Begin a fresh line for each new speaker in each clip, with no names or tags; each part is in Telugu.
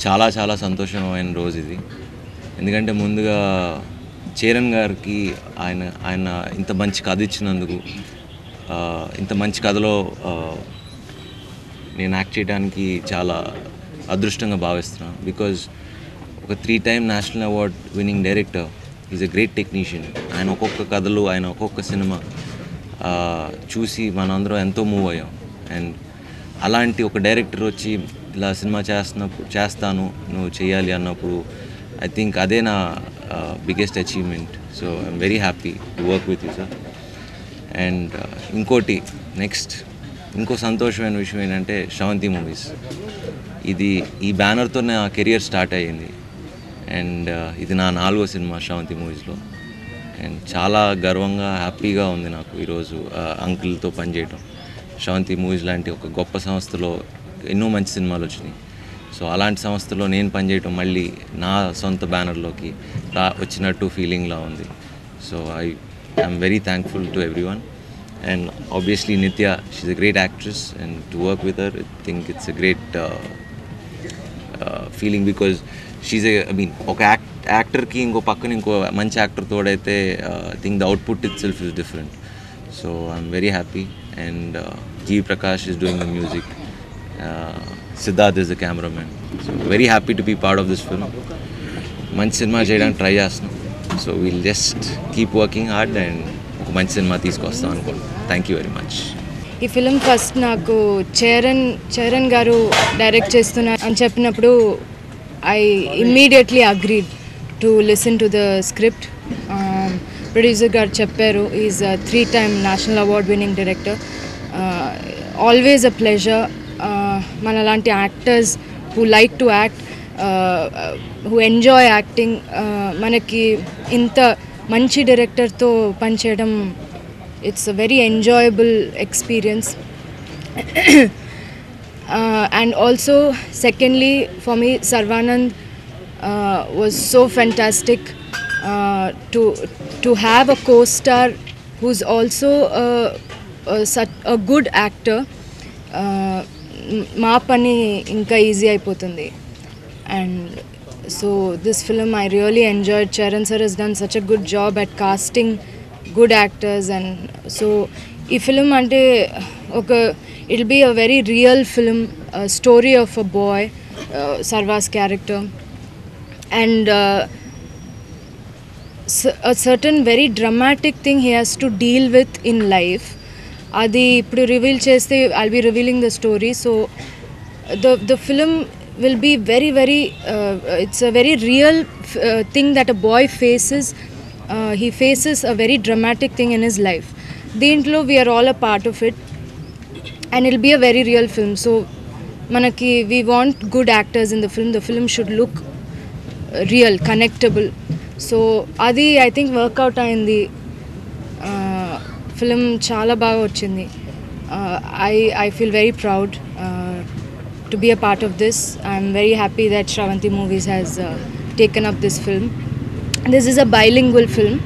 చాలా చాలా సంతోషమైన రోజు ఇది. ఎందుకంటే ముందుగా చరణ్ గారికి ఆయన ఇంత మంచి కథ ఇచ్చినందుకు, ఇంత మంచి కథలో నేను యాక్ట్ చేయడానికి చాలా అదృష్టంగా భావిస్తున్నాను. బికాజ్ ఒక 3 time national award winning director, is a great technician. ఆయన ఒక్కొక్క కథలు, ఆయన ఒక్కొక్క సినిమా చూసి మనందరం ఎంతో మూవ్ అయ్యాం. అండ్ అలాంటి ఒక డైరెక్టర్ వచ్చి ఇలా సినిమా చేస్తాను నువ్వు చేయాలి అన్నప్పుడు ఐ థింక్ అదే నా biggest achievement. So I'm very happy to work with you sir. And ఇంకోటి ఇంకో సంతోషమైన విషయం ఏంటంటే శ్రవంతి మూవీస్, ఈ బ్యానర్తో నా కెరియర్ స్టార్ట్ అయ్యింది. అండ్ ఇది నా 4వ సినిమా శ్రవంతి మూవీస్లో. అండ్ చాలా గర్వంగా హ్యాపీగా ఉంది నాకు ఈరోజు అంకుల్తో పనిచేయటం. శ్రవంతి మూవీస్ లాంటి ఒక గొప్ప సంస్థలో ఎన్నో మంచి సినిమాలు వచ్చినాయి. సో అలాంటి సంస్థలో నేను పనిచేయటం మళ్ళీ నా సొంత బ్యానర్లోకి వచ్చినట్టు ఫీలింగ్లా ఉంది. So I'm very thankful to everyone. And obviously Nithya, she's a great actress, and to work with her I think it's a great feeling. Because she's ఒక యాక్టర్కి ఇంకో పక్కన ఇంకో మంచి యాక్టర్ తోడైతే I think the output itself is different. So I'm very happy. And G. Prakash is doing the music. Siddharth is the cameraman. So very happy to be part of this film. మంచి సినిమా చేయడానికి ట్రై చేస్తున్నాం. So we'll just keep working hard and ఒక మంచి సినిమా తీసుకొస్తాం అనుకుంటున్నాం. Thank you very much.
ఈ ఫిలిం ఫస్ట్ నాకు చరణ్ గారు డైరెక్ట్ చేస్తున్నారు అని చెప్పినప్పుడు I immediately agreed to listen to the script. Producer గారు చెప్పారు, is 3 time national award winning director. Always a pleasure. మనలాంటి actors who like to act, who enjoy acting, మనకి ఇంత మంచి డైరెక్టర్తో పనిచేయడం it's a very enjoyable experience. And also secondly for me Sarvanand was so fantastic to have a co-star who's also such a good actor. మా పని ఇంకా ఈజీ అయిపోతుంది. And so this film I really enjoyed. Charan sir has done such a good job at casting good actors. And so ఈ ఫిలిం అంటే it'll be a very real film, a story of a boy, Sarva's character, and a certain very dramatic thing he has to deal with in life. Adi ippudu reveal cheste I'll be revealing the story. So the film will be very very it's a very real thing that a boy faces. He faces a very dramatic thing in his life. Deentlo we are all a part of it, and it'll be a very real film. So manaki we want good actors in the film. The film should look real, connectable. So adi I think workout ayindi. Film chala baga vachindi. I feel very proud to be a part of this. I'm very happy that Shravanti Movies has taken up this film. This is a bilingual film.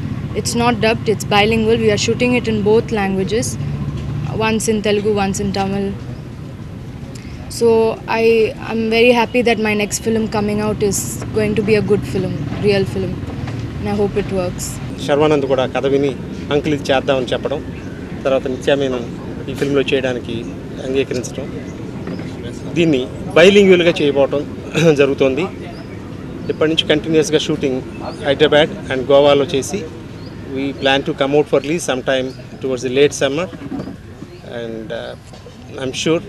It's not dubbed, it's bilingual. We are shooting it in both languages. Once in Telugu, once in Tamil. So I'm very happy that my next film coming out is going to be a good film, real film, and I hope it works.
Sharwanand కూడా కథ విని అంకుల్ ఇది చేద్దామని చెప్పడం, తర్వాత నిత్య మేము ఈ ఫిల్మ్లో చేయడానికి అంగీకరించడం, దీన్ని బైలింగ్యువల్గా చేయబోవటం జరుగుతోంది. ఇప్పటి నుంచి కంటిన్యూస్గా షూటింగ్ హైదరాబాద్ అండ్ గోవాలో చేసి we plan to come out for release sometime towards the late summer. And I'm sure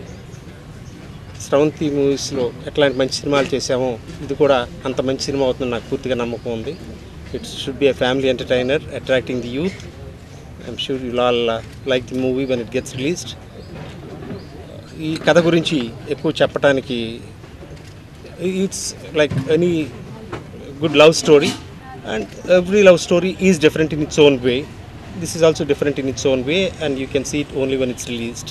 Sravanthi మూవీస్లో ఎట్లాంటి మంచి సినిమాలు చేసామో ఇది కూడా అంత మంచి సినిమా అవుతుందని నాకు పూర్తిగా నమ్మకం ఉంది. It should be a family entertainer attracting the youth. I'm sure you'll all like the movie when it gets released. ఈ కథ గురించి ఎక్కువ చెప్పడానికి, it's like any good love story, and every love story is different in its own way. This is also different in its own way, and you can see it only when it's released.